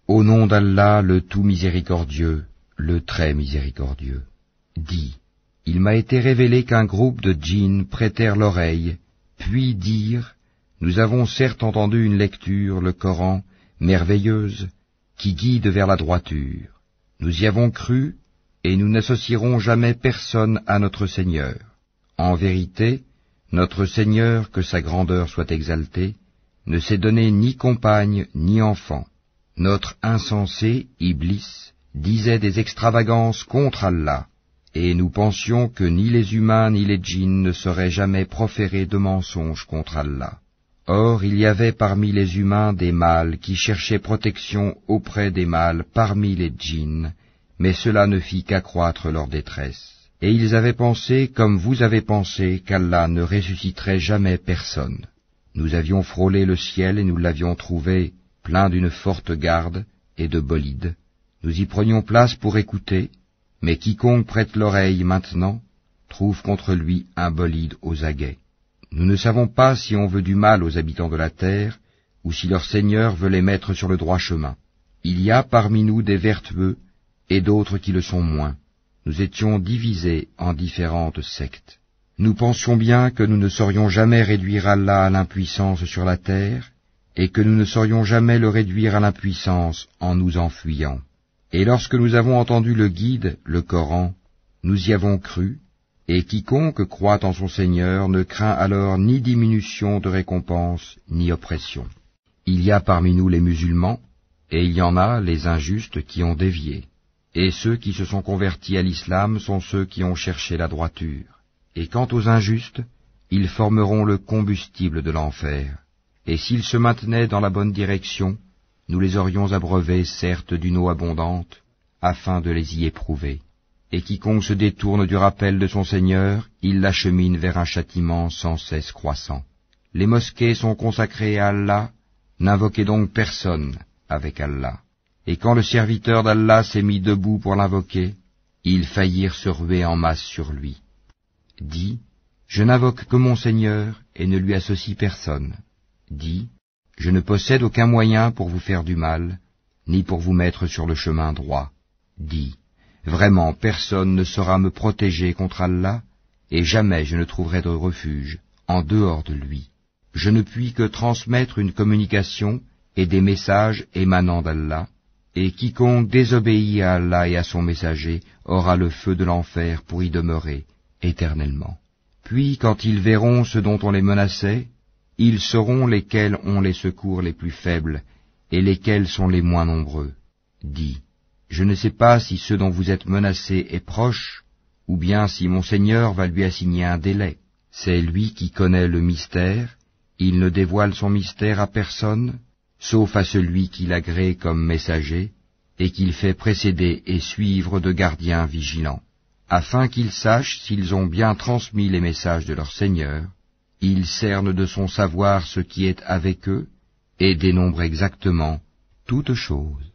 Au nom d'Allah, le tout miséricordieux, le très miséricordieux. Dis, il m'a été révélé qu'un groupe de djinns prêtèrent l'oreille, puis dirent, nous avons certes entendu une lecture, le Coran, merveilleuse, qui guide vers la droiture. Nous y avons cru, et nous n'associerons jamais personne à notre Seigneur. En vérité, notre Seigneur, que sa grandeur soit exaltée, ne s'est donné ni compagne ni enfant. Notre insensé, Iblis, disait des extravagances contre Allah, et nous pensions que ni les humains ni les djinns ne sauraient jamais proférer de mensonges contre Allah. Or, il y avait parmi les humains des mâles qui cherchaient protection auprès des mâles parmi les djinns, mais cela ne fit qu'accroître leur détresse. Et ils avaient pensé, comme vous avez pensé, qu'Allah ne ressusciterait jamais personne. Nous avions frôlé le ciel et nous l'avions trouvé plein d'une forte garde et de bolides. Nous y prenions place pour écouter, mais quiconque prête l'oreille maintenant trouve contre lui un bolide aux aguets. Nous ne savons pas si on veut du mal aux habitants de la terre, ou si leur Seigneur veut les mettre sur le droit chemin. Il y a parmi nous des vertueux, et d'autres qui le sont moins. Nous étions divisés en différentes sectes. Nous pensions bien que nous ne saurions jamais réduire Allah à l'impuissance sur la terre, et que nous ne saurions jamais le réduire à l'impuissance en nous enfuyant. Et lorsque nous avons entendu le guide, le Coran, nous y avons cru, et quiconque croit en son Seigneur ne craint alors ni diminution de récompense, ni oppression. Il y a parmi nous les musulmans, et il y en a les injustes qui ont dévié. Et ceux qui se sont convertis à l'islam sont ceux qui ont cherché la droiture. Et quant aux injustes, ils formeront le combustible de l'enfer. Et s'ils se maintenaient dans la bonne direction, nous les aurions abreuvés certes d'une eau abondante, afin de les y éprouver. Et quiconque se détourne du rappel de son Seigneur, il l'achemine vers un châtiment sans cesse croissant. Les mosquées sont consacrées à Allah, n'invoquez donc personne avec Allah. Et quand le serviteur d'Allah s'est mis debout pour l'invoquer, ils faillirent se ruer en masse sur lui. Dis, je n'invoque que mon Seigneur et ne lui associe personne. Dis, je ne possède aucun moyen pour vous faire du mal, ni pour vous mettre sur le chemin droit. Dis, vraiment personne ne saura me protéger contre Allah, et jamais je ne trouverai de refuge en dehors de lui. Je ne puis que transmettre une communication et des messages émanant d'Allah, et quiconque désobéit à Allah et à son messager aura le feu de l'enfer pour y demeurer éternellement. Puis quand ils verront ce dont on les menaçait, ils sauront lesquels ont les secours les plus faibles et lesquels sont les moins nombreux. Dis, je ne sais pas si ce dont vous êtes menacés est proche, ou bien si mon Seigneur va lui assigner un délai. C'est lui qui connaît le mystère, il ne dévoile son mystère à personne, sauf à celui qu'il agrée comme messager, et qu'il fait précéder et suivre de gardiens vigilants, afin qu'ils sachent s'ils ont bien transmis les messages de leur Seigneur. Il cerne de son savoir ce qui est avec eux, et dénombre exactement toutes choses.